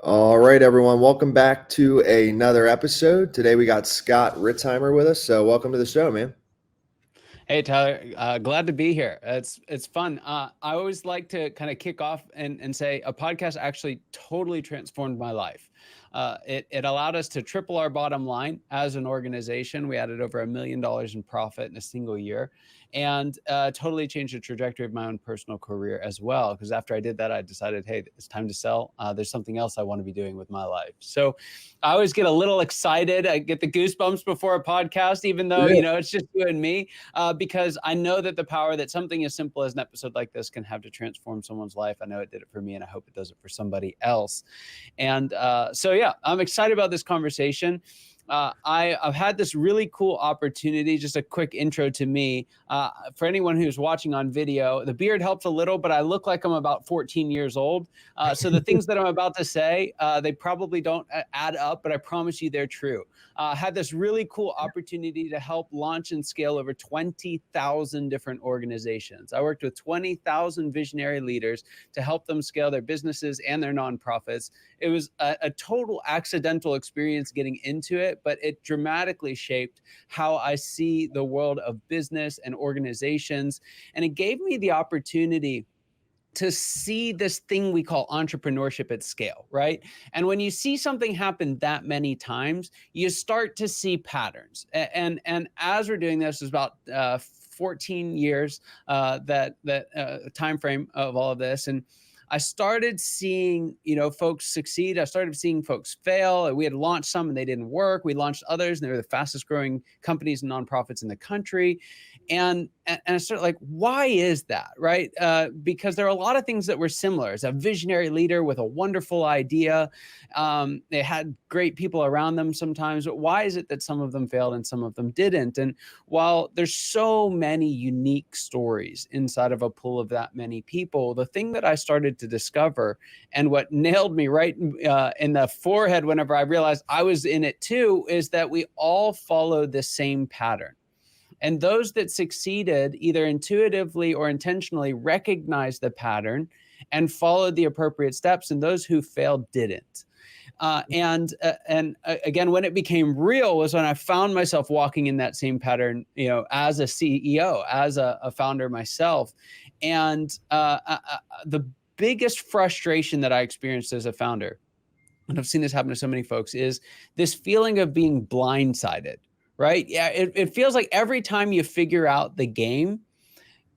All right, everyone. Welcome back to another episode. Today we got Scott Ritzheimer with us. So welcome to the show, man. Hey Tyler, glad to be here. It's fun. I always like to kind of kick off and say a podcast actually totally transformed my life. It allowed us to triple our bottom line as an organization. We added over $1 million in profit in a single year, and totally changed the trajectory of my own personal career as well. Because after I did that, I decided, hey, it's time to sell. There's something else I want to be doing with my life. So I always get a little excited. I get the goosebumps before a podcast, even though Yeah. it's just you and me, because I know that the power that something as simple as an episode like this can have to transform someone's life. I know it did it for me, and I hope it does it for somebody else. And so, yeah, I'm excited about this conversation. I've had this really cool opportunity. Just a quick intro to me. For anyone who's watching on video, the beard helps a little, but I look like I'm about 14 years old. So the things that I'm about to say, they probably don't add up, but I promise you they're true. Had this really cool opportunity to help launch and scale over 20,000 different organizations. I worked with 20,000 visionary leaders to help them scale their businesses and their nonprofits. It was a total accidental experience getting into it, but it dramatically shaped how I see the world of business and organizations. And it gave me the opportunity to see this thing we call entrepreneurship at scale, right? And when you see something happen that many times, you start to see patterns. And as we're doing this, is about 14 years that time frame of all of this. And I started seeing, folks succeed. I started seeing folks fail. We had launched some and they didn't work. We launched others and they were the fastest growing companies and nonprofits in the country. And I started like, why is that, right? Because there are a lot of things that were similar. As a visionary leader with a wonderful idea, they had great people around them sometimes, but why is it that some of them failed and some of them didn't? And while there's so many unique stories inside of a pool of that many people, the thing that I started to discover, and what nailed me right in the forehead whenever I realized I was in it too, is that we all follow the same pattern. And those that succeeded, either intuitively or intentionally, recognized the pattern and followed the appropriate steps, and those who failed didn't. And again, when it became real was when I found myself walking in that same pattern, as a CEO, as a founder myself. And the biggest frustration that I experienced as a founder, and I've seen this happen to so many folks, is this feeling of being blindsided, right? Yeah, it feels like every time you figure out the game,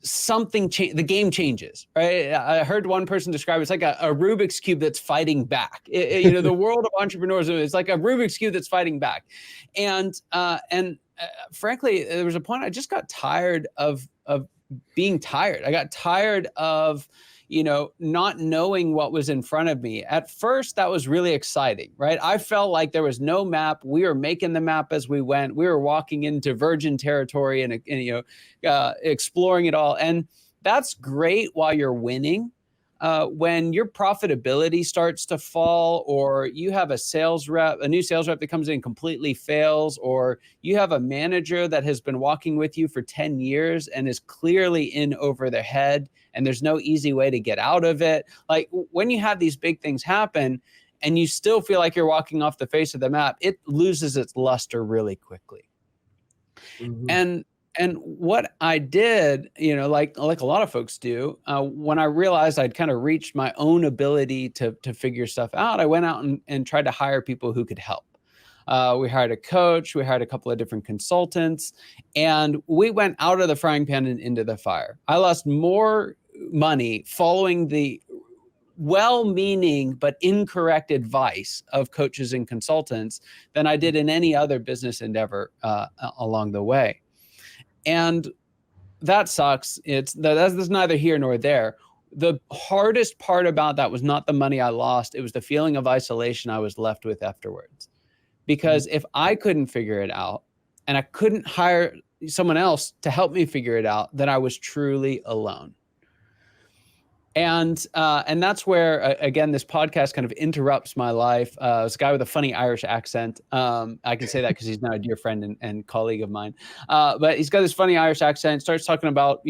the game changes, right? I heard one person describe it's like a Rubik's Cube that's fighting back. The world of entrepreneurs is like a Rubik's Cube that's fighting back. And frankly, there was a point I just got tired of being tired. I got tired of not knowing what was in front of me. At first, that was really exciting, right? I felt like there was no map. We were making the map as we went. We were walking into virgin territory and exploring it all. And that's great while you're winning. When your profitability starts to fall, or you have a new sales rep that comes in and completely fails, or you have a manager that has been walking with you for 10 years and is clearly in over their head, and there's no easy way to get out of it. Like when you have these big things happen and you still feel like you're walking off the face of the map, it loses its luster really quickly. Mm-hmm. And what I did, like a lot of folks do, when I realized I'd kind of reached my own ability to figure stuff out, I went out and tried to hire people who could help. We hired a coach, we hired a couple of different consultants, and we went out of the frying pan and into the fire. I lost more money following the well-meaning but incorrect advice of coaches and consultants than I did in any other business endeavor along the way. And that sucks. That's neither here nor there. The hardest part about that was not the money I lost. It was the feeling of isolation I was left with afterwards. Because if I couldn't figure it out and I couldn't hire someone else to help me figure it out, then I was truly alone. And that's where again this podcast kind of interrupts my life. It's a guy with a funny Irish accent. I can say that because he's now a dear friend and colleague of mine. But he's got this funny Irish accent. Starts talking about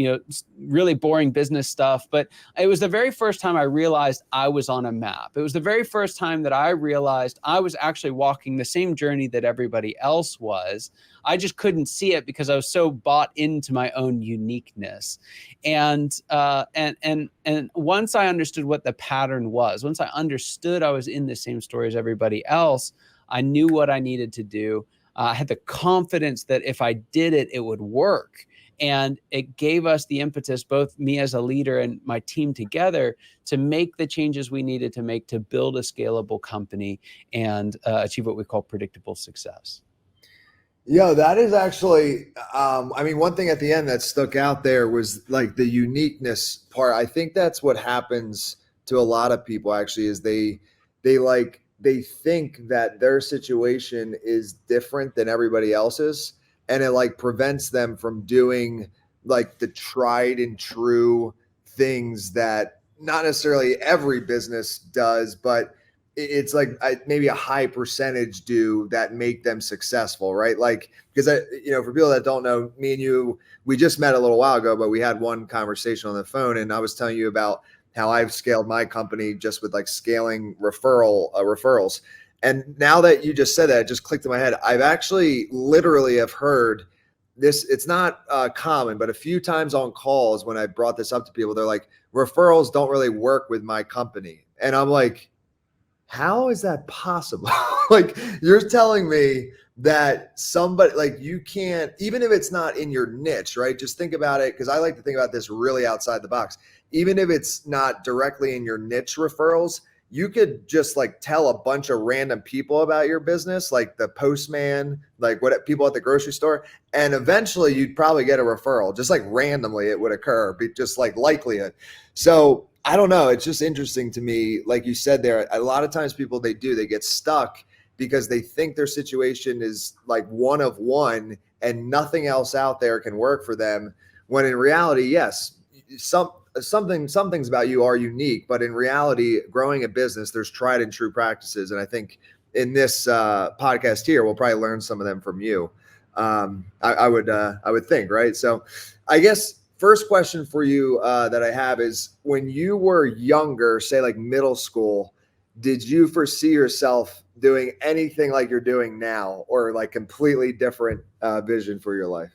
really boring business stuff. But it was the very first time I realized I was on a map. It was the very first time that I realized I was actually walking the same journey that everybody else was. I just couldn't see it because I was so bought into my own uniqueness. And once I understood what the pattern was, once I understood I was in the same story as everybody else, I knew what I needed to do. I had the confidence that if I did it, it would work. And it gave us the impetus, both me as a leader and my team together, to make the changes we needed to make to build a scalable company and achieve what we call predictable success. Yeah, that is actually, I mean, one thing at the end that stuck out there was like the uniqueness part. I think that's what happens to a lot of people actually is they think that their situation is different than everybody else's, and it like prevents them from doing like the tried and true things that not necessarily every business does, but it's like maybe a high percentage do that make them successful, right? Like, because for people that don't know, me and you, we just met a little while ago, but we had one conversation on the phone, and I was telling you about how I've scaled my company just with like scaling referrals. And now that you just said that, it just clicked in my head. I've actually literally have heard this. It's not common, but a few times on calls when I brought this up to people, they're like, referrals don't really work with my company. And I'm like, how is that possible? Like, you're telling me that somebody, like, you can't, even if it's not in your niche, right? Just think about it, because I like to think about this really outside the box. Even if it's not directly in your niche referrals, you could just like tell a bunch of random people about your business, like the postman, like what people at the grocery store, and eventually you'd probably get a referral. Just like randomly it would occur, but just like likelihood. So I don't know. It's just interesting to me. Like you said there, a lot of times people, they get stuck because they think their situation is like one of one and nothing else out there can work for them. When in reality, yes, some things about you are unique, but in reality, growing a business, there's tried and true practices. And I think in this podcast here, we'll probably learn some of them from you. I would think, right? So I guess first question for you that I have is, when you were younger, say like middle school, did you foresee yourself doing anything like you're doing now, or like completely different vision for your life?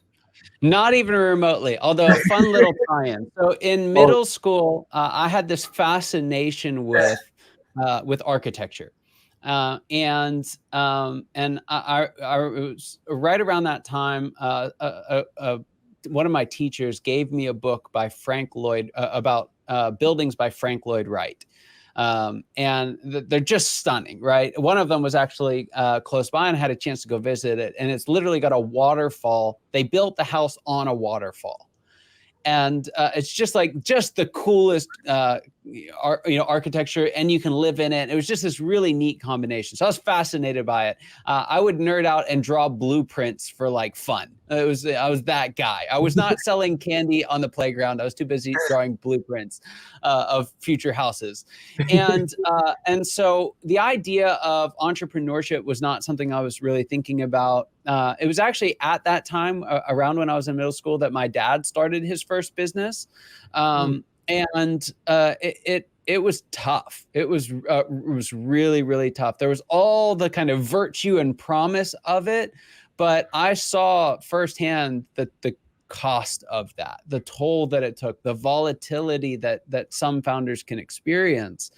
Not even remotely, although a fun little tie-in. So in Well, middle school, I had this fascination with architecture. I was right around that time, one of my teachers gave me a book by Frank Lloyd about buildings by Frank Lloyd Wright. They're just stunning, right? One of them was actually close by, and I had a chance to go visit it. And it's literally got a waterfall. They built the house on a waterfall. And it's just the coolest architecture, and you can live in it. It was just this really neat combination. So I was fascinated by it. I would nerd out and draw blueprints for like fun. I was that guy. I was not selling candy on the playground. I was too busy drawing blueprints of future houses. And so the idea of entrepreneurship was not something I was really thinking about. It was actually at that time, around when I was in middle school, that my dad started his first business. It was tough. It was really, really tough. There was all the kind of virtue and promise of it, but I saw firsthand the cost of that, the toll that it took, the volatility that some founders can experience,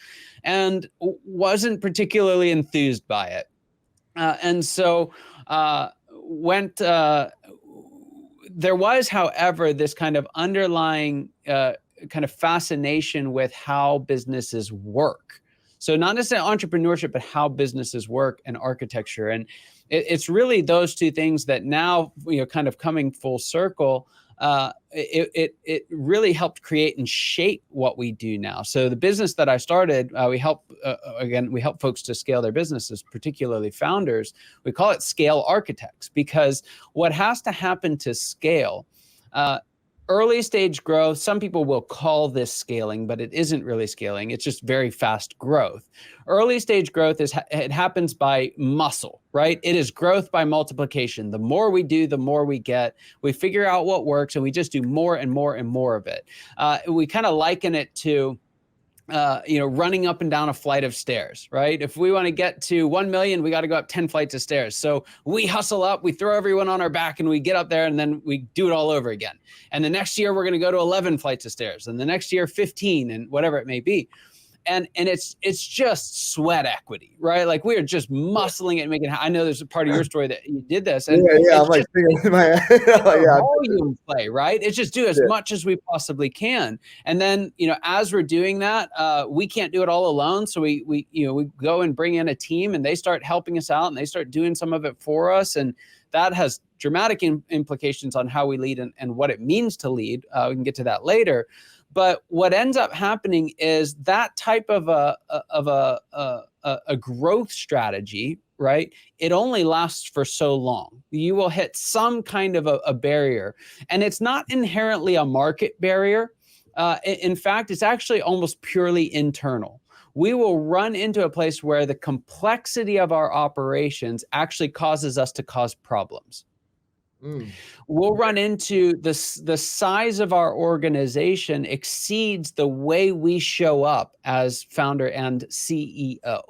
and wasn't particularly enthused by it. And so there was, however, this kind of underlying kind of fascination with how businesses work. So not necessarily entrepreneurship, but how businesses work and architecture. And it's really those two things that now, kind of coming full circle, it really helped create and shape what we do now. So the business that I started, we help folks to scale their businesses, particularly founders. We call it Scale Architects, because what has to happen to scale, early stage growth, some people will call this scaling, but it isn't really scaling. It's just very fast growth. Early stage growth it happens by muscle, right? It is growth by multiplication. The more we do, the more we get. We figure out what works, and we just do more and more and more of it. We kind of liken it to running up and down a flight of stairs, right? If we want to get to 1 million, we got to go up 10 flights of stairs. So we hustle up, we throw everyone on our back, and we get up there, and then we do it all over again. And the next year, we're going to go to 11 flights of stairs, and the next year, 15, and whatever it may be. And it's just sweat equity, right? Like we are just muscling it and making. I know there's a part of your story that you did this, and I'm like thinking in my head, volume play, right? It's just do as much as we possibly can, and then as we're doing that, we can't do it all alone. So we go and bring in a team, and they start helping us out, and they start doing some of it for us, and that has dramatic implications on how we lead and what it means to lead. We can get to that later. But what ends up happening is that type of a growth strategy, right? It only lasts for so long. You will hit some kind of a barrier, and it's not inherently a market barrier. In fact, it's actually almost purely internal. We will run into a place where the complexity of our operations actually causes us to cause problems. We'll run into the size of our organization exceeds the way we show up as founder and CEO.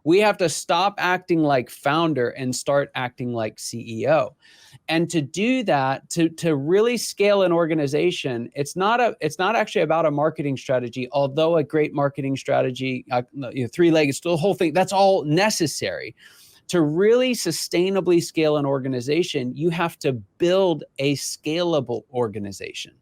We have to stop acting like founder and start acting like CEO. And to do that, to really scale an organization, it's not actually about a marketing strategy, although a great marketing strategy, three-legged stool, the whole thing, that's all necessary. To really sustainably scale an organization, you have to build a scalable organization.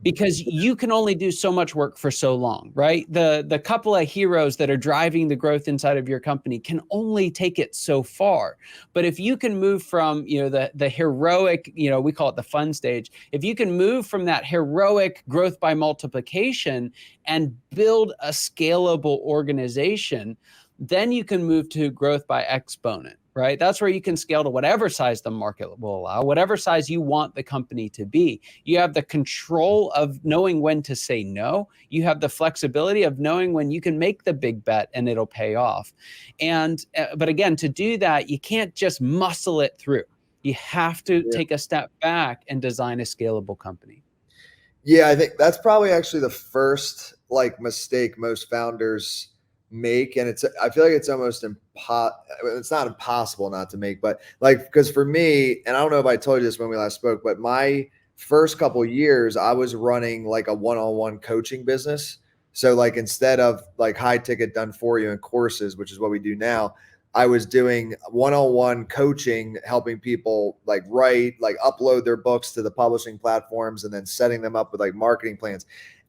Because you can only do so much work for so long, right? The couple of heroes that are driving the growth inside of your company can only take it so far. But if you can move from, the heroic, we call it the fun stage. If you can move from that heroic growth by multiplication and build a scalable organization, then you can move to growth by exponent, right? That's where you can scale to whatever size the market will allow, whatever size you want the company to be. You have the control of knowing when to say no. You have the flexibility of knowing when you can make the big bet and it'll pay off. But again, to do that, you can't just muscle it through. You have to take a step back and design a scalable company. Yeah, I think that's probably actually the first mistake most founders make, and I feel like it's almost it's not impossible not to make, but because for me, and I don't know if I told you this when we last spoke, but my first couple of years I was running a one-on-one coaching business. So instead of high ticket done for you and courses, which is what we do now, I was doing one-on-one coaching, helping people write, upload their books to the publishing platforms, and then setting them up with marketing plans.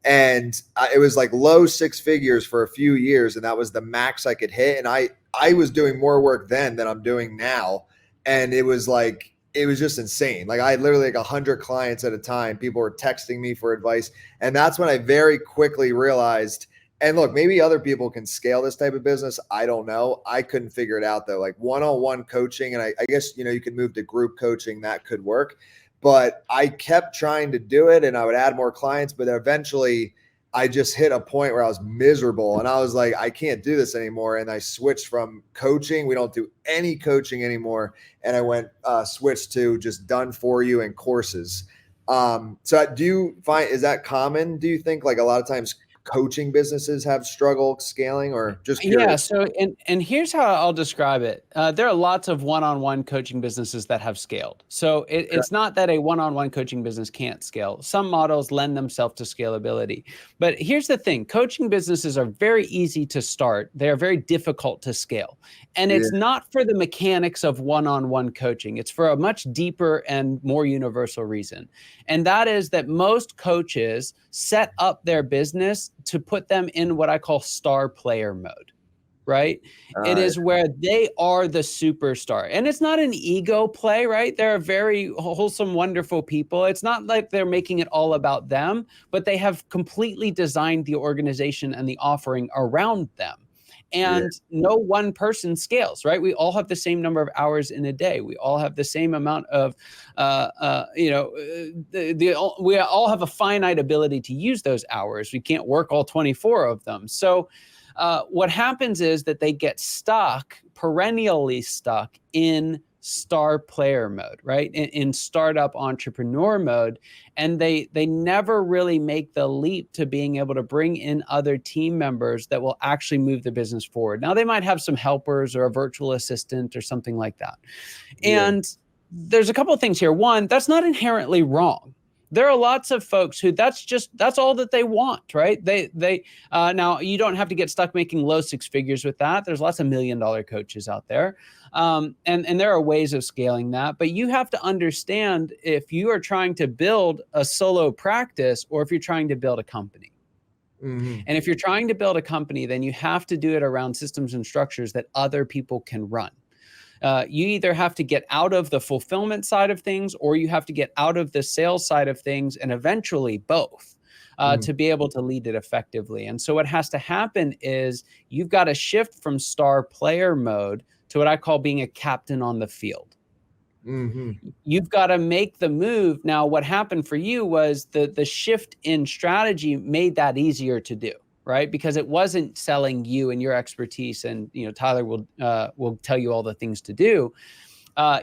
And it was low six figures for a few years. And that was the max I could hit. And I was doing more work then than I'm doing now. And it was just insane. I had literally 100 clients at a time. People were texting me for advice. And that's when I very quickly realized, and look, maybe other people can scale this type of business. I don't know. I couldn't figure it out though. One-on-one coaching. And I guess, you could move to group coaching. That could work. But I kept trying to do it, and I would add more clients, but eventually I just hit a point where I was miserable, and I was like, I can't do this anymore. And I switched from coaching. We don't do any coaching anymore. And I switched to just done for you and courses. So do you find, is that common? Do you think a lot of times coaching businesses have struggled scaling, or just curious? Yeah. So, and here's how I'll describe it. There are lots of one-on-one coaching businesses that have scaled. So it's not that a one-on-one coaching business can't scale. Some models lend themselves to scalability. But here's the thing. Coaching businesses are very easy to start. They're very difficult to scale. And it's not for the mechanics of one-on-one coaching. It's for a much deeper and more universal reason. And that is that most coaches set up their business to put them in what I call star player mode, right? It is where they are the superstar. And it's not an ego play, right? They're very wholesome, wonderful people. It's not like they're making it all about them, but they have completely designed the organization and the offering around them. And no one person scales, right? We all have the same number of hours in a day. We all have the same amount of, we all have a finite ability to use those hours. We can't work all 24 of them. So what happens is that they get stuck, perennially stuck in star player mode, right? In startup entrepreneur mode. And they never really make the leap to being able to bring in other team members that will actually move the business forward. Now, they might have some helpers or a virtual assistant or something like that. And there's a couple of things here. One, that's not inherently wrong. There are lots of folks who that's all that they want, right? Now you don't have to get stuck making low six figures with that. There's lots of $1 million coaches out there. And there are ways of scaling that, but you have to understand if you are trying to build a solo practice or if you're trying to build a company. Mm-hmm. And if you're trying to build a company, then you have to do it around systems and structures that other people can run. You either have to get out of the fulfillment side of things or you have to get out of the sales side of things, and eventually both, to be able to lead it effectively. And so what has to happen is you've got to shift from star player mode to what I call being a captain on the field. Mm-hmm. You've got to make the move. Now, what happened for you was the shift in strategy made that easier to do. Right? Because it wasn't selling you and your expertise, and Tyler will tell you all the things to do.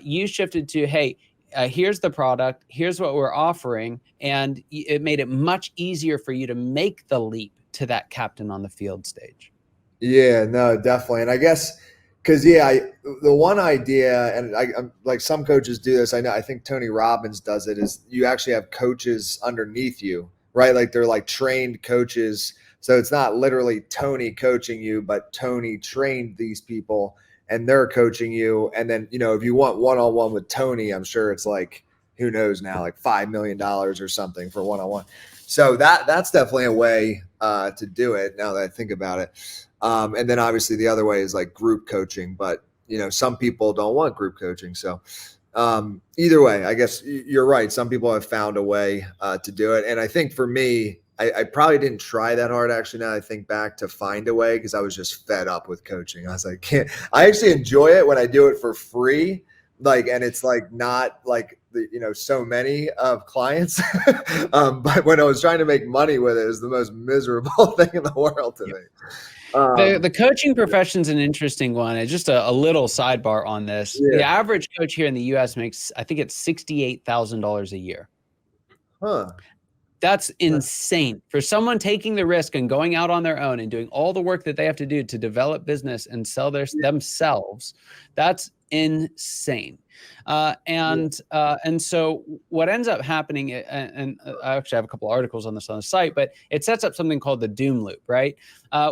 You shifted to, hey, here's the product, here's what we're offering, and it made it much easier for you to make the leap to that captain on the field stage. Yeah, no, definitely. And I guess because the one idea, and I'm like some coaches do this. I think Tony Robbins does it. Is you actually have coaches underneath you, right? Like they're like trained coaches. So it's not literally Tony coaching you, but Tony trained these people and they're coaching you. And then, if you want one-on-one with Tony, I'm sure it's like, who knows now, like $5 million or something for one-on-one. So that's definitely a way to do it now that I think about it. And then obviously the other way is like group coaching, but some people don't want group coaching. So either way, I guess you're right. Some people have found a way to do it. And I think for me, I probably didn't try that hard, actually, now I think back, to find a way, because I was just fed up with coaching. I was like, I actually enjoy it when I do it for free, and it's like not like so many of clients. But when I was trying to make money with it, it was the most miserable thing in the world to me. The coaching profession is an interesting one. It's just a little sidebar on this. The average coach here in the U.S. makes, I think it's $68,000 a year. Huh. That's insane. For someone taking the risk and going out on their own and doing all the work that they have to do to develop business and sell themselves, that's insane. And so what ends up happening, and I actually have a couple articles on this on the site, but it sets up something called the doom loop, right?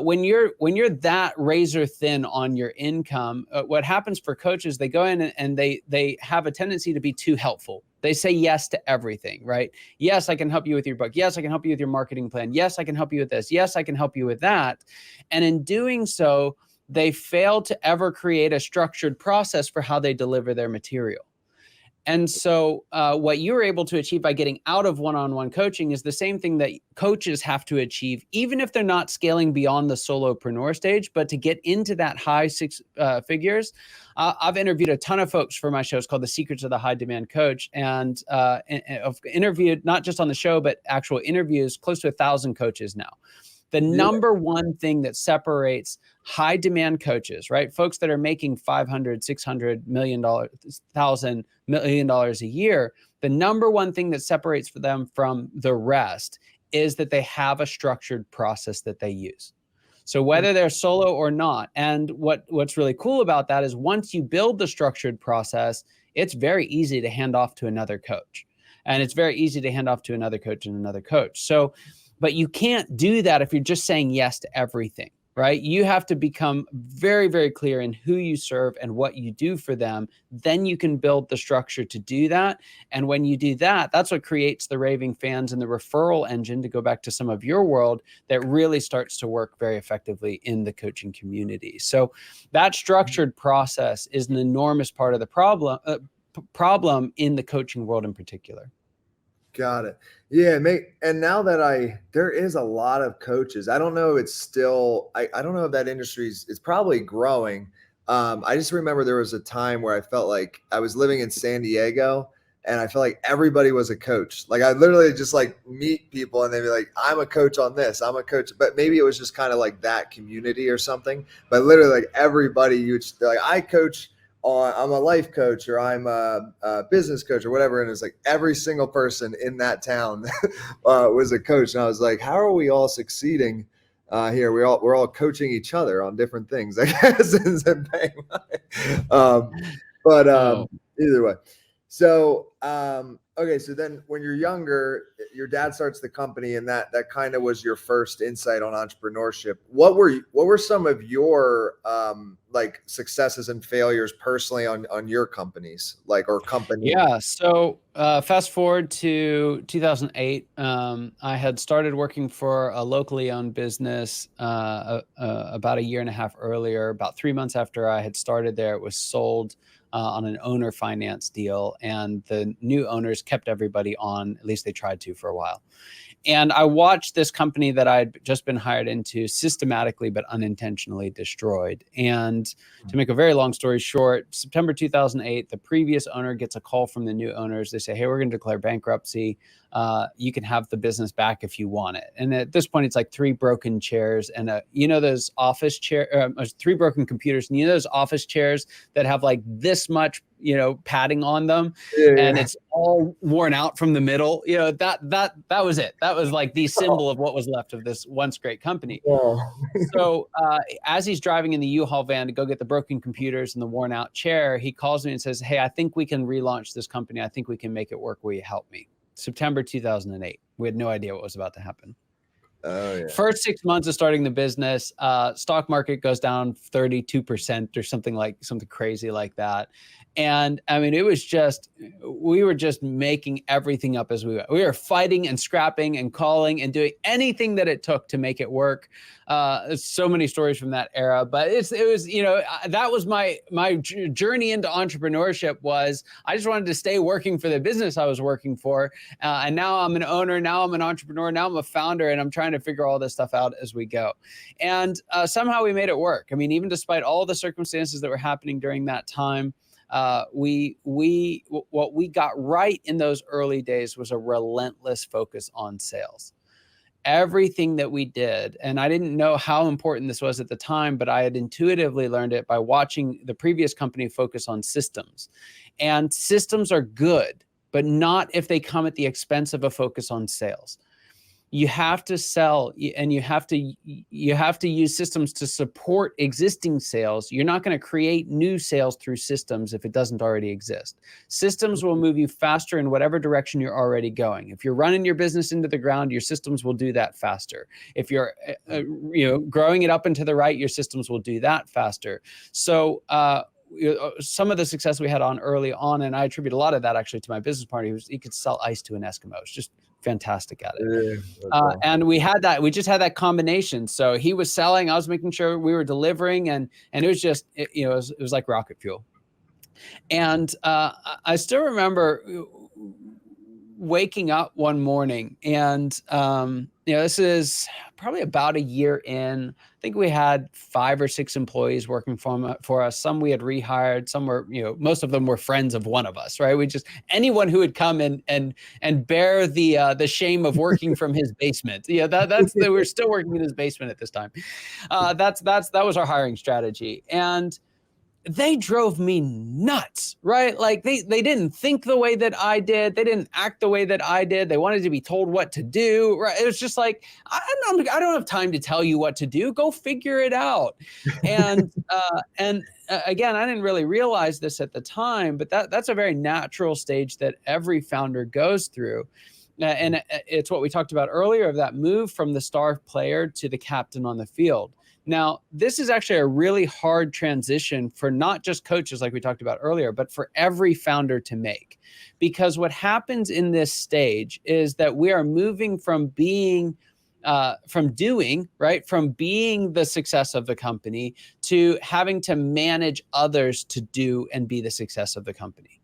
When you're that razor thin on your income, what happens for coaches, they go in and they have a tendency to be too helpful. They say yes to everything, right? Yes, I can help you with your book. Yes, I can help you with your marketing plan. Yes, I can help you with this. Yes, I can help you with that. And in doing so, they fail to ever create a structured process for how they deliver their material. And so what you're able to achieve by getting out of one-on-one coaching is the same thing that coaches have to achieve, even if they're not scaling beyond the solopreneur stage, but to get into that high six figures. I've interviewed a ton of folks for my shows called The Secrets of the High Demand Coach, and I've interviewed not just on the show, but actual interviews, close to 1,000 coaches now. The number one thing that separates high demand coaches, right? Folks that are making $500, $600 million, $1,000 million a year. The number one thing that separates them from the rest is that they have a structured process that they use. So whether they're solo or not, and what's really cool about that is once you build the structured process, it's very easy to hand off to another coach. And it's very easy to hand off to another coach and another coach. So, but you can't do that if you're just saying yes to everything, right? You have to become very, very clear in who you serve and what you do for them. Then you can build the structure to do that. And when you do that, that's what creates the raving fans and the referral engine, to go back to some of your world, that really starts to work very effectively in the coaching community. So that structured process is an enormous part of the problem in the coaching world in particular. Got it. Yeah, mate. And now that there is a lot of coaches. I don't know. It's still, I don't know if that it's probably growing. I just remember there was a time where I felt like I was living in San Diego and I felt like everybody was a coach. Like I literally just like meet people and they'd be like, I'm a coach on this, I'm a coach. But maybe it was just kind of like that community or something. But literally like everybody, they're like, I coach I'm a life coach or I'm a business coach or whatever. And it's like every single person in that town was a coach. And I was like, how are we all succeeding here? We're all coaching each other on different things, I guess. um, but Oh, either way. So, okay. So then when you're younger, your dad starts the company and that kind of was your first insight on entrepreneurship. What were some of your, like successes and failures personally on your companies, like, or company? yeah. So fast forward to 2008. I had started working for a locally owned business about a year and a half earlier. About 3 months after I had started there, it was sold on an owner finance deal, and the new owners kept everybody on. At least they tried to for a while. And I watched this company that I'd just been hired into systematically but unintentionally destroyed. And to make a very long story short, September 2008, the previous owner gets a call from the new owners. They say, hey, we're going to declare bankruptcy. You can have the business back if you want it. And at this point, it's like 3 broken chairs and those office chair, 3 broken computers. And those office chairs that have like this much, padding on them, Yeah, and yeah. it's all worn out from the middle. That was it. That was like the symbol of what was left of this once great company. Oh, So as he's driving in the U-Haul van to go get the broken computers and the worn out chair, he calls me and says, hey, I think we can relaunch this company. I think we can make it work. Will you help me? September 2008. We had no idea what was about to happen. oh yeah. First 6 months of starting the business, stock market goes down 32% or something crazy like that. And I mean, we were just making everything up as we went. We were fighting and scrapping and calling and doing anything that it took to make it work. So many stories from that era, but it was, that was my journey into entrepreneurship. Was I just wanted to stay working for the business I was working for. And now I'm an owner, now I'm an entrepreneur, now I'm a founder, and I'm trying to figure all this stuff out as we go. And somehow we made it work. I mean, even despite all the circumstances that were happening during that time, what we got right in those early days was a relentless focus on sales. Everything that we did, and I didn't know how important this was at the time, but I had intuitively learned it by watching the previous company focus on systems. And systems are good, but not if they come at the expense of a focus on sales. You have to sell, and you have to use systems to support existing sales. You're not going to create new sales through systems if it doesn't already exist. Systems will move you faster in whatever direction you're already going. If you're running your business into the ground, your systems will do that faster. If you're growing it up and to the right, your systems will do that faster. So some of the success we had on early on, and I attribute a lot of that actually to my business partner. He could sell ice to an Eskimo. It's just fantastic at it. Yeah, And we just had that combination. So he was selling, I was making sure we were delivering, and it was just, it was like rocket fuel. And I still remember waking up one morning, and this is probably about a year in. I think we had 5 or 6 employees working for us. Some we had rehired. Some were, most of them were friends of one of us, right? We just, anyone who would come and bear the shame of working from his basement. Yeah, we were still working in his basement at this time. That was our hiring strategy. And they drove me nuts, right? Like they didn't think the way that I did. They didn't act the way that I did. They wanted to be told what to do, right? It was just like, I don't have time to tell you what to do. Go figure it out. And again, I didn't really realize this at the time, but that's a very natural stage that every founder goes through. And it's what we talked about earlier, of that move from the star player to the captain on the field. Now, this is actually a really hard transition for not just coaches like we talked about earlier, but for every founder to make. Because what happens in this stage is that we are moving from being from being the success of the company to having to manage others to do and be the success of the company.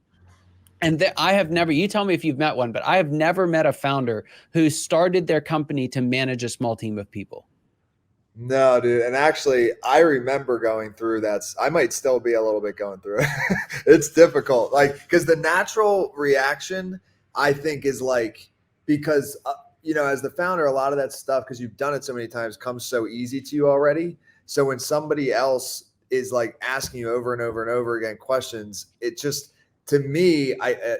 And I have never, you tell me if you've met one, but I have never met a founder who started their company to manage a small team of people. No, dude. And actually, I remember going through that. I might still be a little bit going through it. It's difficult. Like, because the natural reaction, I think, is like, because, as the founder, a lot of that stuff, because you've done it so many times, comes so easy to you already. So when somebody else is like asking you over and over and over again questions, it just, to me,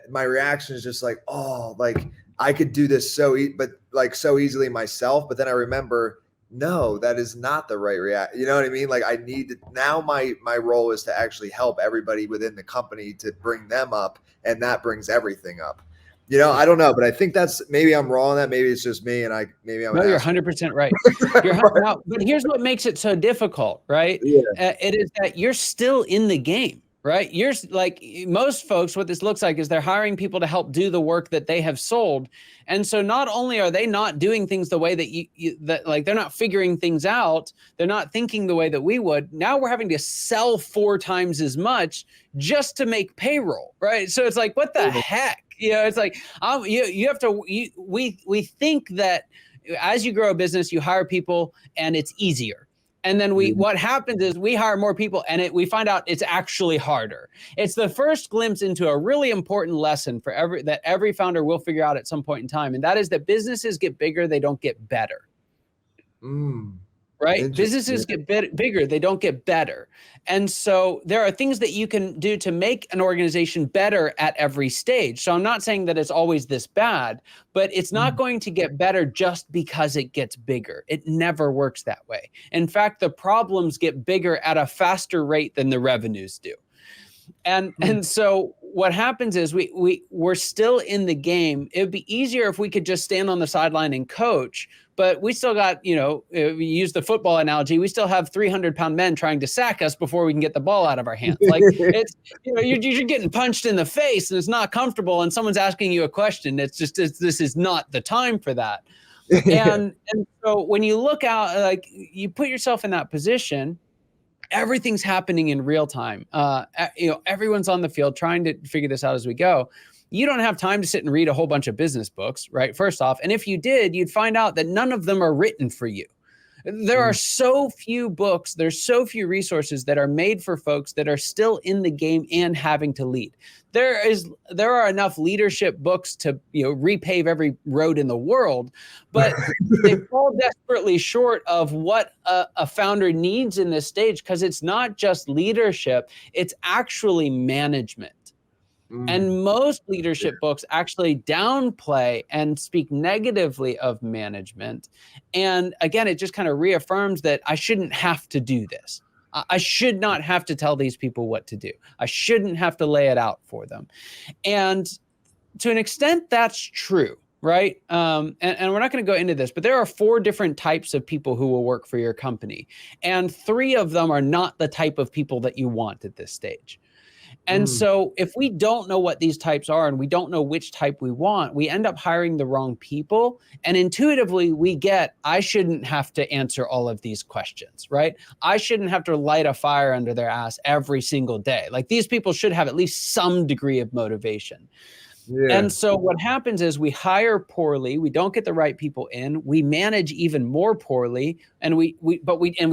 my reaction is just like, oh, like I could do this but like so easily myself. But then I remember, no, that is not the right react. You know what I mean? Like I need to, now my role is to actually help everybody within the company to bring them up, and that brings everything up. I don't know, but I think that's, maybe I'm wrong on that. Maybe it's just me, and maybe I'm. No, you're 100% right. Now, but here's what makes it so difficult, right? Yeah. It is that you're still in the game, right? You're like most folks, what this looks like is they're hiring people to help do the work that they have sold. And so not only are they not doing things the way that like they're not figuring things out, they're not thinking the way that we would. Now we're having to sell 4 times as much just to make payroll, right? So it's like, what the heck? It's like you have to. We think that as you grow a business, you hire people and it's easier. And then what happens is we hire more people and we find out it's actually harder. It's the first glimpse into a really important lesson that every founder will figure out at some point in time. And that is that businesses get bigger, they don't get better. Right? Businesses get bigger, they don't get better. And so there are things that you can do to make an organization better at every stage. So I'm not saying that it's always this bad, but it's not going to get better just because it gets bigger. It never works that way. In fact, the problems get bigger at a faster rate than the revenues do. And so what happens is we're still in the game. It would be easier if we could just stand on the sideline and coach, but we still got, if we use the football analogy, we still have 300-pound men trying to sack us before we can get the ball out of our hands. Like it's, you're getting punched in the face and it's not comfortable, and someone's asking you a question. This is not the time for that. And so when you look out, like you put yourself in that position, everything's happening in real time. Everyone's on the field trying to figure this out as we go. You don't have time to sit and read a whole bunch of business books, right? First off. And if you did, you'd find out that none of them are written for you. There are so few books, there's so few resources that are made for folks that are still in the game and having to lead. There are enough leadership books to repave every road in the world, but they fall desperately short of what a founder needs in this stage, because it's not just leadership, it's actually management. And most leadership books actually downplay and speak negatively of management. And again, it just kind of reaffirms that I shouldn't have to do this. I should not have to tell these people what to do. I shouldn't have to lay it out for them. And to an extent, that's true, right? And we're not going to go into this, but there are 4 different types of people who will work for your company. And 3 of them are not the type of people that you want at this stage. And so if we don't know what these types are and we don't know which type we want, we end up hiring the wrong people. And intuitively we I shouldn't have to answer all of these questions, right? I shouldn't have to light a fire under their ass every single day. Like these people should have at least some degree of motivation. Yeah. And so what happens is we hire poorly, we don't get the right people in, we manage even more poorly, and we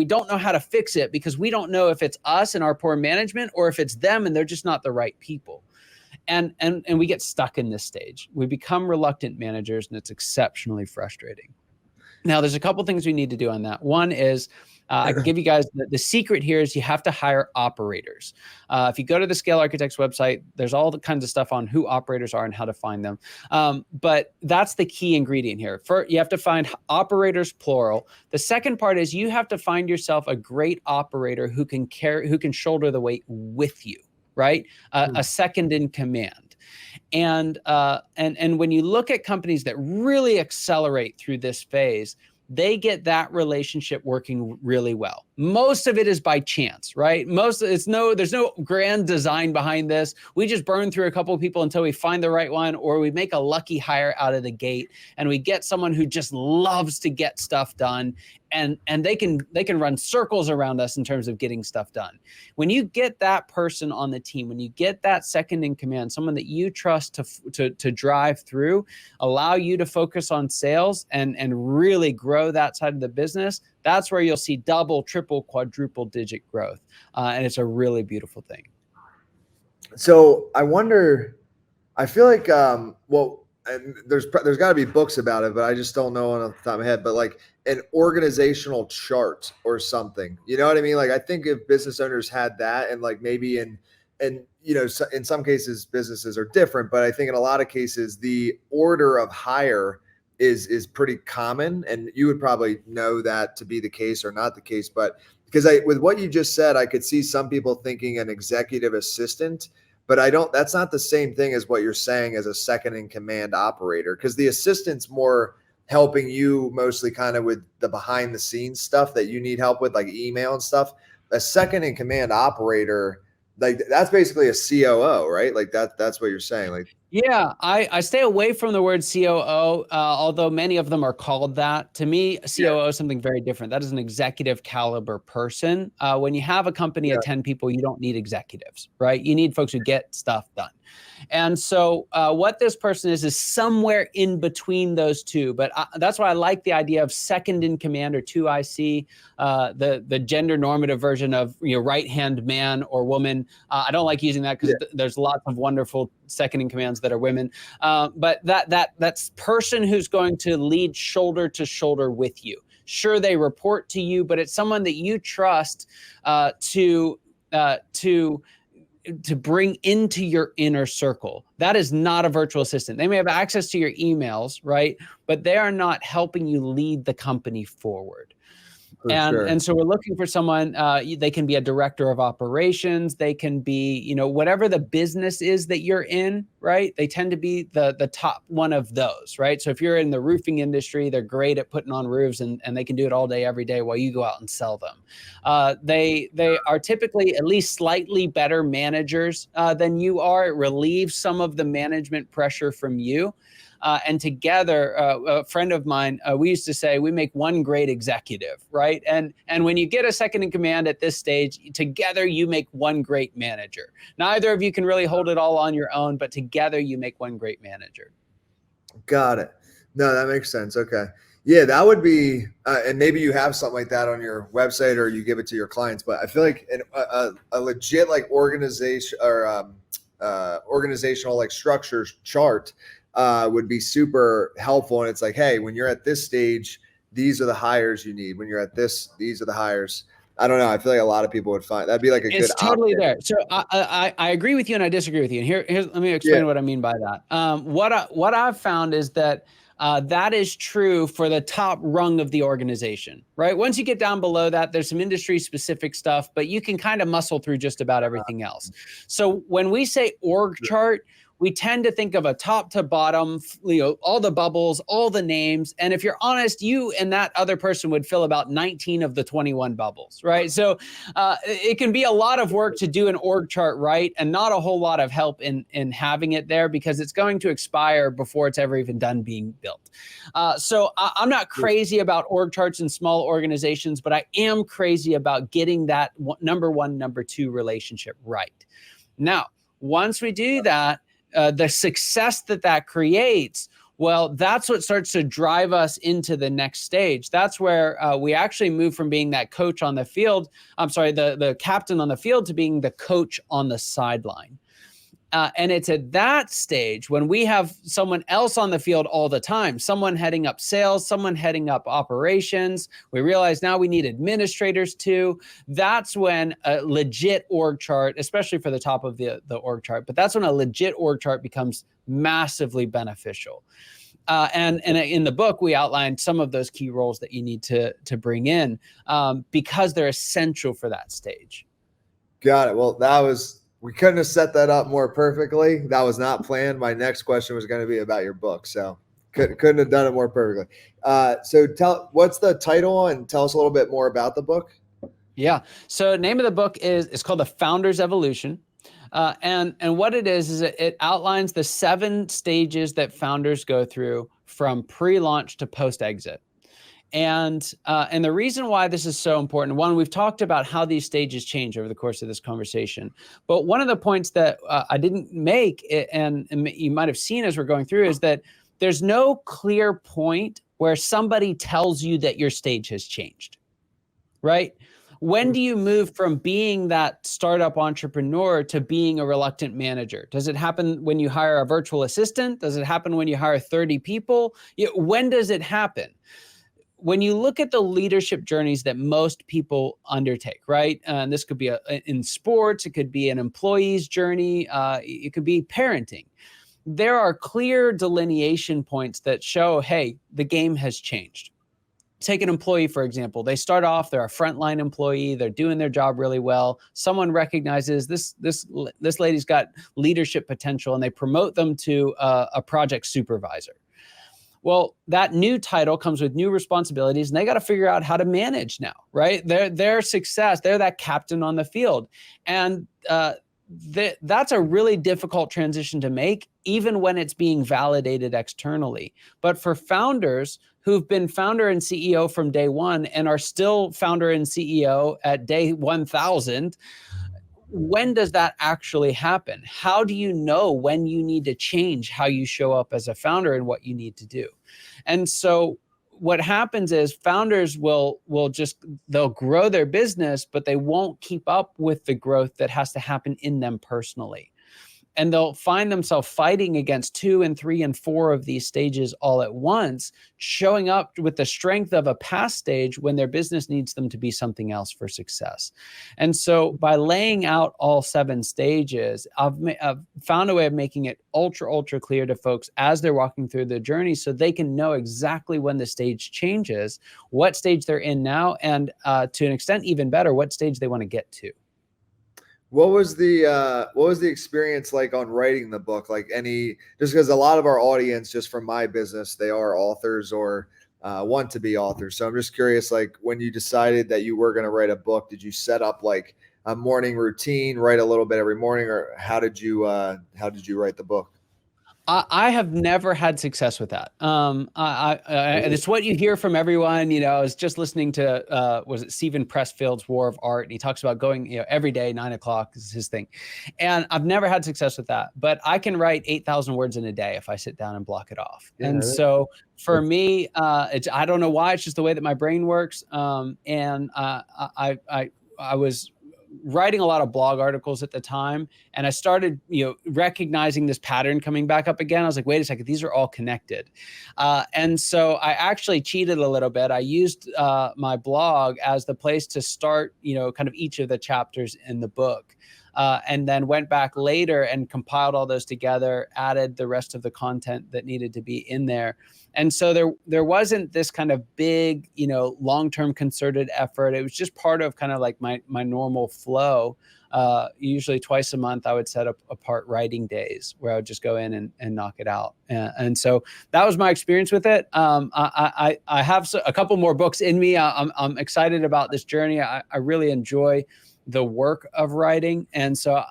don't know how to fix it, because we don't know if it's us and our poor management or if it's them and they're just not the right people. And we get stuck in this stage. We become reluctant managers, and it's exceptionally frustrating. Now, there's a couple things we need to do on that. One is I can give you guys the secret here is you have to hire operators. If you go to the Scale Architects website, there's all the kinds of stuff on who operators are and how to find them. But that's the key ingredient here. First, you have to find operators, plural. The second part is you have to find yourself a great operator who can shoulder the weight with you, right? A second in command. And when you look at companies that really accelerate through this phase, they get that relationship working really well. most of it is by chance, right? There's no grand design behind this. We just burn through a couple of people until we find the right one, or we make a lucky hire out of the gate and we get someone who just loves to get stuff done, and they can run circles around us in terms of getting stuff done. When you get that person on the team, when you get that second in command, someone that you trust to drive through, allow you to focus on sales and really grow that side of the business, that's where you'll see double, triple, quadruple digit growth. And it's a really beautiful thing. So I wonder, I feel like, and there's got to be books about it, but I just don't know on the top of my head. But like an organizational chart or something, you know what I mean? Like I think if business owners had that, and like maybe in some cases businesses are different, but I think in a lot of cases the order of hire is pretty common, and you would probably know that to be the case or not the case. But because with what you just said, I could see some people thinking an executive assistant. But that's not the same thing as what you're saying as a second in command operator, because the assistant's more helping you mostly kind of with the behind the scenes stuff that you need help with, like email and stuff. A second in command operator, like that's basically a COO, right? Like that's what you're saying. Like, yeah, I stay away from the word COO, although many of them are called that. To me, COO is something very different. That is an executive caliber person. When you have a company of 10 people, you don't need executives, right? You need folks who get stuff done. And so what this person is somewhere in between those two. But that's why I like the idea of second in command, or 2IC, the gender normative version of right-hand man or woman. I don't like using that because there's lots of wonderful second in commands that are women. But that's person who's going to lead shoulder to shoulder with you. Sure, they report to you, but it's someone that you trust to bring into your inner circle. That is not a virtual assistant. They may have access to your emails, right? But they are not helping you lead the company forward. And so we're looking for someone, they can be a director of operations. They can be, whatever the business is that you're in, right? They tend to be the top one of those, right? So if you're in the roofing industry, they're great at putting on roofs, and they can do it all day, every day while you go out and sell them. They are typically at least slightly better managers than you are. It relieves some of the management pressure from you. And together, a friend of mine, we used to say, we make one great executive, right? And when you get a second in command at this stage, together you make one great manager. Neither of you can really hold it all on your own, but together you make one great manager. Got it. No, that makes sense. Okay. Yeah, that would be, and maybe you have something like that on your website or you give it to your clients, but I feel like a legit like organization or organizational like structures chart would be super helpful. And it's like, hey, when you're at this stage, these are the hires you need. When you're at this, these are the hires. I don't know. I feel like a lot of people would find that'd be like a good option. It's totally there. So I agree with you and I disagree with you. And here's let me explain what I mean by that. What I've found is that that is true for the top rung of the organization, right? Once you get down below that, there's some industry specific stuff, but you can kind of muscle through just about everything else. So when we say org chart, we tend to think of a top to bottom, all the bubbles, all the names. And if you're honest, you and that other person would fill about 19 of the 21 bubbles, right? So it can be a lot of work to do an org chart right, and not a whole lot of help in having it there, because it's going to expire before it's ever even done being built. So I'm not crazy about org charts in small organizations, but I am crazy about getting that number one, number two relationship right. Now, once we do that, the success that creates, well, that's what starts to drive us into the next stage. That's where we actually move from being that coach on the field, the captain on the field, to being the coach on the sideline. And it's at that stage when we have someone else on the field all the time, someone heading up sales, someone heading up operations. We realize now we need administrators too. That's when a legit org chart, especially for the top of the org chart, but that's when a legit org chart becomes massively beneficial. And in the book, we outlined some of those key roles that you need to bring in because they're essential for that stage. Got it. Well, we couldn't have set that up more perfectly. That was not planned. My next question was going to be about your book, so couldn't have done it more perfectly. So what's the title, and tell us a little bit more about the book? Yeah. So name of the book is called The Founder's Evolution. And what it is it outlines the 7 stages that founders go through from pre-launch to post-exit. And the reason why this is so important, one, we've talked about how these stages change over the course of this conversation. But one of the points that I didn't make, and you might have seen as we're going through, is that there's no clear point where somebody tells you that your stage has changed, right? When do you move from being that startup entrepreneur to being a reluctant manager? Does it happen when you hire a virtual assistant? Does it happen when you hire 30 people? When does it happen? When you look at the leadership journeys that most people undertake, right? And this could be in sports, it could be an employee's journey, it could be parenting. There are clear delineation points that show, hey, the game has changed. Take an employee, for example. They start off, they're a frontline employee, they're doing their job really well. Someone recognizes this lady's got leadership potential, and they promote them to a project supervisor. Well, that new title comes with new responsibilities, and they got to figure out how to manage now, right? Their success, they're that captain on the field. And that's a really difficult transition to make, even when it's being validated externally. But for founders who've been founder and CEO from day one and are still founder and CEO at day 1000, when does that actually happen? How do you know when you need to change how you show up as a founder and what you need to do? And so what happens is founders will they'll grow their business, but they won't keep up with the growth that has to happen in them personally. And they'll find themselves fighting against 2 and 3 and 4 of these stages all at once, showing up with the strength of a past stage when their business needs them to be something else for success. And so by laying out all 7 stages, I've found a way of making it ultra clear to folks as they're walking through the journey, so they can know exactly when the stage changes, what stage they're in now, and to an extent even better, what stage they want to get to. What was the experience like on writing the book? Like just because a lot of our audience, just from my business, they are authors or want to be authors. So I'm just curious, like when you decided that you were going to write a book, did you set up like a morning routine, write a little bit every morning, or how did you write the book? I have never had success with that. It's what you hear from everyone. I was just listening to, was it Stephen Pressfield's War of Art? And he talks about going, every day, 9:00 is his thing. And I've never had success with that, but I can write 8,000 words in a day if I sit down and block it off. Yeah, and so for me, I don't know why, it's just the way that my brain works. And I was writing a lot of blog articles at the time, and I started, recognizing this pattern coming back up again. I was like, wait a second, these are all connected. And so I actually cheated a little bit. I used my blog as the place to start, kind of each of the chapters in the book. And then went back later and compiled all those together, added the rest of the content that needed to be in there. And so there wasn't this kind of big, long-term concerted effort. It was just part of kind of like my normal flow. Usually twice a month, I would set up apart writing days where I would just go in and knock it out. And so that was my experience with it. I have a couple more books in me. I'm excited about this journey. I really enjoy the work of writing. And so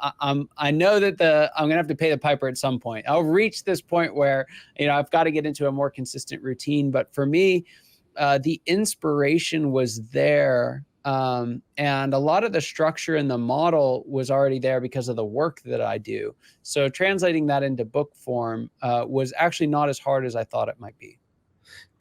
I know that I'm going to have to pay the piper at some point. I'll reach this point where, I've got to get into a more consistent routine. But for me, the inspiration was there. And a lot of the structure and the model was already there because of the work that I do. So translating that into book form was actually not as hard as I thought it might be.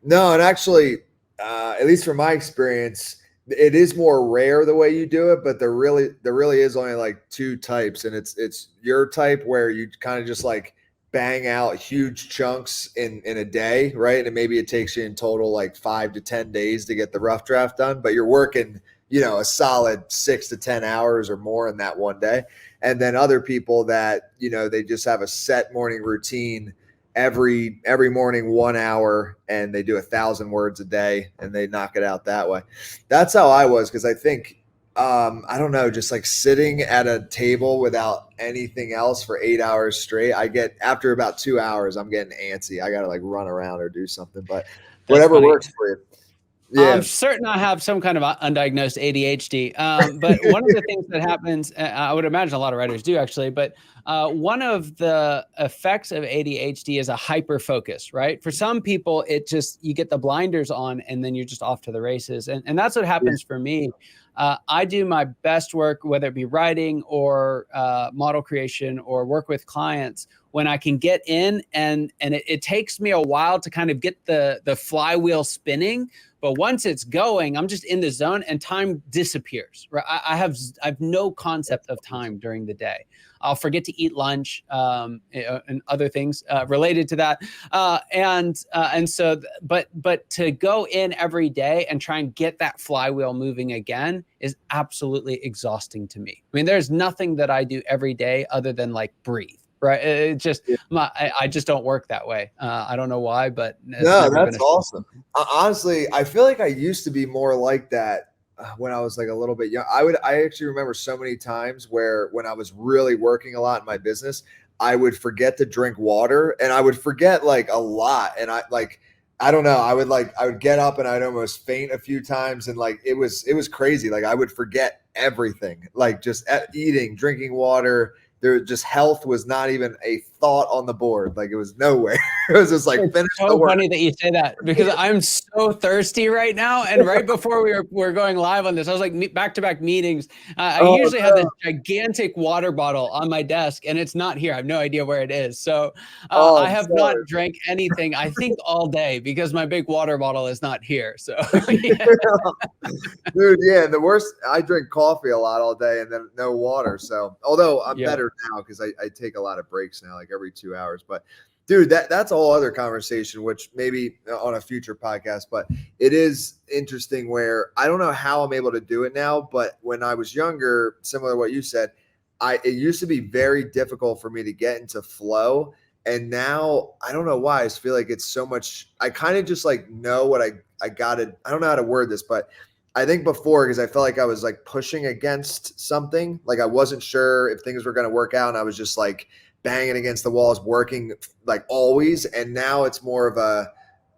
No, and actually, at least from my experience, it is more rare the way you do it, but there really is only like 2 types, and it's your type where you kind of just like bang out huge chunks in a day, right? And maybe it takes you in total like 5 to 10 days to get the rough draft done, but you're working, a solid 6 to 10 hours or more in that one day. And then other people that, they just have a set morning routine every morning, 1 hour, and they do 1,000 words a day and they knock it out that way. That's how I was. Cause I think, I don't know, just like sitting at a table without anything else for 8 hours straight, after about 2 hours, I'm getting antsy. I got to like run around or do something, but whatever works for you. Yeah. I'm certain I have some kind of undiagnosed ADHD. But one of the things that happens, I would imagine a lot of writers do actually, but one of the effects of ADHD is a hyper focus, right? For some people, it just, you get the blinders on and then you're just off to the races. And that's what Yeah. happens for me. I do my best work, whether it be writing or model creation or work with clients, when I can get in, and it takes me a while to kind of get the flywheel spinning. But once it's going, I'm just in the zone and time disappears. Right? I have no concept of time during the day. I'll forget to eat lunch, and other things related to that. But to go in every day and try and get that flywheel moving again is absolutely exhausting to me. I mean, there's nothing that I do every day other than like breathe. Right. It just, Yeah. I just don't work that way. I don't know why, but it's No, never been that's a. awesome. Honestly, I feel like I used to be more like that when I was like a little bit young. I actually remember so many times where when I was really working a lot in my business, I would forget to drink water, and I would forget like a lot. And I don't know, I would get up and I'd almost faint a few times. And like, it was crazy. Like I would forget everything, like just eating, drinking water. There just health was not even a thought on the board. Like it was nowhere. It was just like It's finish the so work. funny that you say that because I'm so thirsty right now. And right before we were going live on this, I was like back-to-back meetings. I Oh usually have this no. gigantic water bottle on my desk, and it's not here. I have no idea where it is. So Oh, I I'm have not sorry. drank anything, I think, all day because my big water bottle is not here. So yeah. Dude, yeah. And the worst, I drink coffee a lot all day and then no water. So although I'm Yeah. better now because I take a lot of breaks now, like every 2 hours. But dude, that's a whole other conversation, which maybe on a future podcast. But it is interesting where I don't know how I'm able to do it now. But when I was younger, similar to what you said, it used to be very difficult for me to get into flow. And now I don't know why. I just feel like it's so much. I kind of just like know what I gotta. I don't know how to word this, but I think before, because I felt like I was like pushing against something, like I wasn't sure if things were going to work out, and I was just like banging against the walls, working like always. And now it's more of a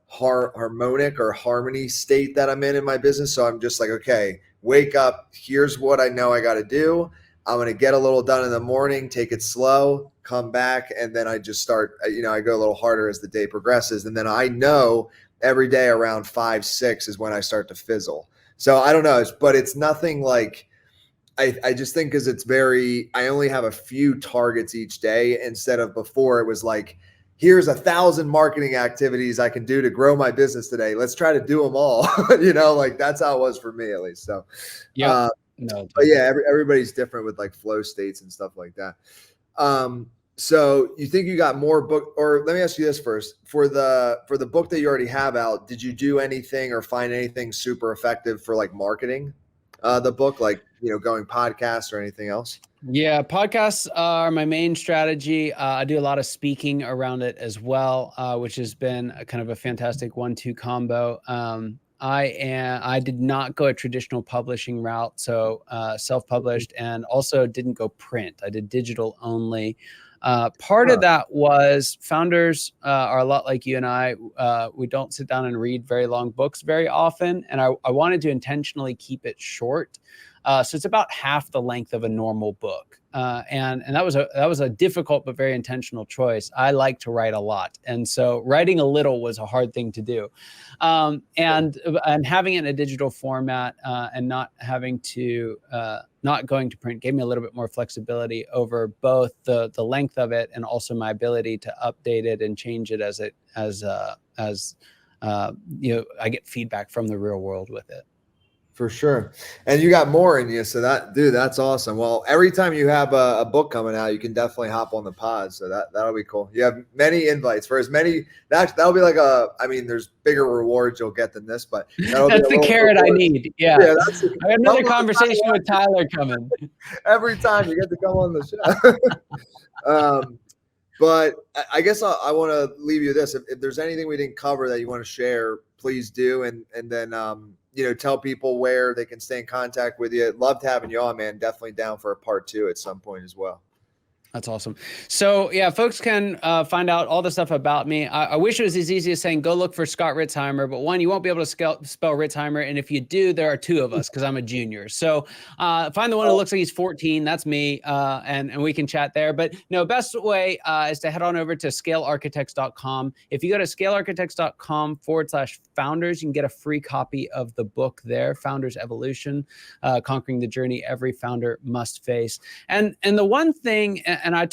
harmonic or harmony state that I'm in my business. So I'm just like, okay, wake up. Here's what I know I got to do. I'm going to get a little done in the morning, take it slow, come back. And then I just start, I go a little harder as the day progresses. And then I know every day around 5, 6 is when I start to fizzle. So I don't know, but it's nothing like, I just think because I only have a few targets each day instead of before it was like, here's 1,000 marketing activities I can do to grow my business today. Let's try to do them all. Like that's how it was for me at least. So, Yep. No, but totally. yeah, everybody's different with like flow states and stuff like that. So you think you got more book, or let me ask you this first, for the book that you already have out, did you do anything or find anything super effective for like marketing the book, like, going podcasts or anything else? Yeah, podcasts are my main strategy. I do a lot of speaking around it as well, which has been a kind of a fantastic 1-2 combo. I did not go a traditional publishing route, so self-published, and also didn't go print. I did digital only. Part of Huh. that was founders are a lot like you and I. We don't sit down and read very long books very often, and I wanted to intentionally keep it short. So it's about half the length of a normal book. And that was a difficult but very intentional choice. I like to write a lot, and so writing a little was a hard thing to do. And having it in a digital format and not having to not going to print gave me a little bit more flexibility over both the length of it and also my ability to update it and change it as I get feedback from the real world with it. For sure. And you got more in you. So that's awesome. Well, every time you have a book coming out, you can definitely hop on the pod. So that'll be cool. You have many invites for as many. That'll be like there's bigger rewards you'll get than this, but that'll be a That's the little carrot I reward. need. Yeah. Yeah, I have come another on conversation with Tyler coming. every time you get to come on the show. But I guess I want to leave you with this. If there's anything we didn't cover that you want to share, please do. And then, tell people where they can stay in contact with you. Loved having you on, man. Definitely down for a part 2 at some point as well. That's awesome. So yeah, folks can find out all the stuff about me. I wish it was as easy as saying, go look for Scott Ritzheimer, but one, you won't be able to spell Ritzheimer. And if you do, there are two of us because I'm a junior. So find the one who looks like he's 14. That's me. And we can chat there. But no, best way is to head on over to scalearchitects.com. If you go to scalearchitects.com/founders, you can get a free copy of the book there, Founders Evolution, Conquering the Journey Every Founder Must Face. And the one thing, and I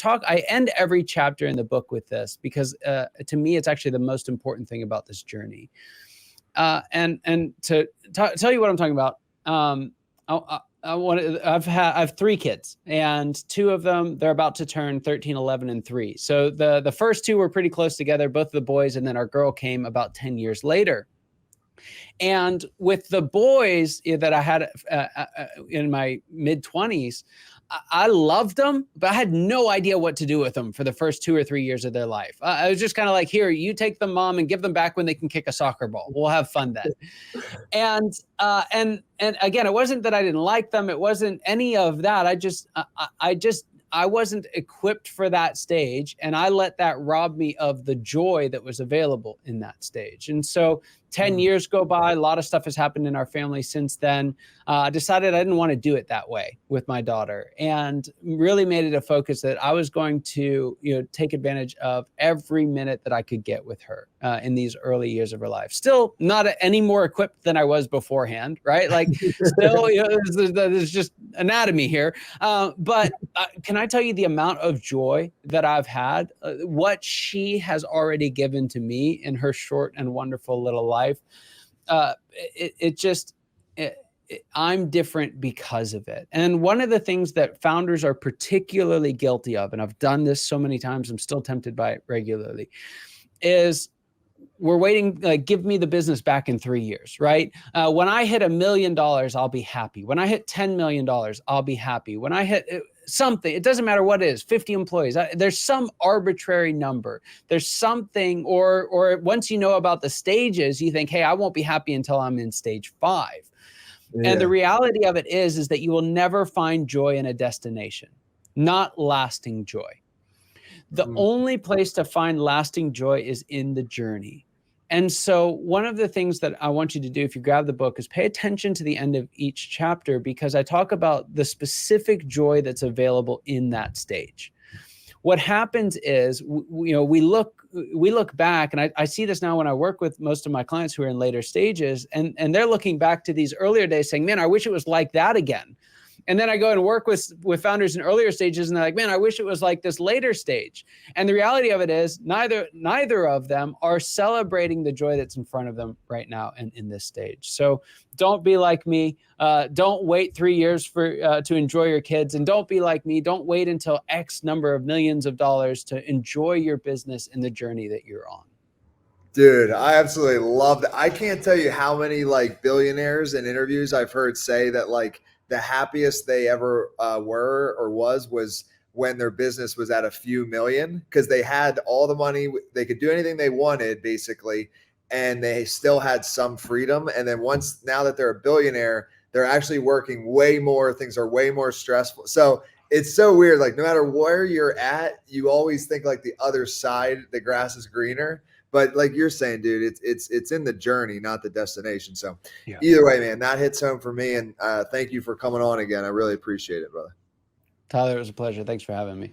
end every chapter in the book with this because to me, it's actually the most important thing about this journey. And to tell you what I'm talking about, I have 3 kids, and 2 of them, they're about to turn 13, 11, and 3. So the first 2 were pretty close together, both of the boys, and then our girl came about 10 years later. And with the boys that I had in my mid-20s, I loved them, but I had no idea what to do with them for the first 2 or 3 years of their life. I was just kind of like, here, you take them, mom, and give them back when they can kick a soccer ball. We'll have fun then. And again, it wasn't that I didn't like them. It wasn't any of that. I wasn't equipped for that stage, and I let that rob me of the joy that was available in that stage. And so 10 years go by, a lot of stuff has happened in our family since then. I decided I didn't want to do it that way with my daughter, and really made it a focus that I was going to, take advantage of every minute that I could get with her in these early years of her life. Still not any more equipped than I was beforehand, right? Like still, there's just anatomy here. But can I tell you the amount of joy that I've had, what she has already given to me in her short and wonderful little life? I'm different because of it. And one of the things that founders are particularly guilty of, and I've done this so many times, I'm still tempted by it regularly, is we're waiting, like, give me the business back in 3 years, right? When I hit $1 million, I'll be happy. When I hit $10 million, I'll be happy. When I hit something, it doesn't matter what it is, 50 employees, there's some arbitrary number. There's something, or once you know about the stages, you think, hey, I won't be happy until I'm in stage 5. Yeah. And the reality of it is that you will never find joy in a destination, not lasting joy. The only place to find lasting joy is in the journey. And so one of the things that I want you to do if you grab the book is pay attention to the end of each chapter, because I talk about the specific joy that's available in that stage. What happens is, we look back, and I see this now when I work with most of my clients who are in later stages, and they're looking back to these earlier days saying, man, I wish it was like that again. And then I go and work with founders in earlier stages, and they're like, man, I wish it was like this later stage. And the reality of it is neither of them are celebrating the joy that's in front of them right now and in this stage. So don't be like me. Don't wait 3 years to enjoy your kids. And don't be like me. Don't wait until X number of millions of dollars to enjoy your business and the journey that you're on. Dude, I absolutely love that. I can't tell you how many billionaires in interviews I've heard say that the happiest they ever were or was when their business was at a few million, because they had all the money, they could do anything they wanted basically, and they still had some freedom. And then now that they're a billionaire, they're actually working way more. Things are way more stressful. So it's so weird. Like no matter where you're at, you always think the other side, the grass is greener. But like you're saying, dude, it's in the journey, not the destination. So Either way, man, that hits home for me. And thank you for coming on again. I really appreciate it, brother. Tyler, it was a pleasure. Thanks for having me.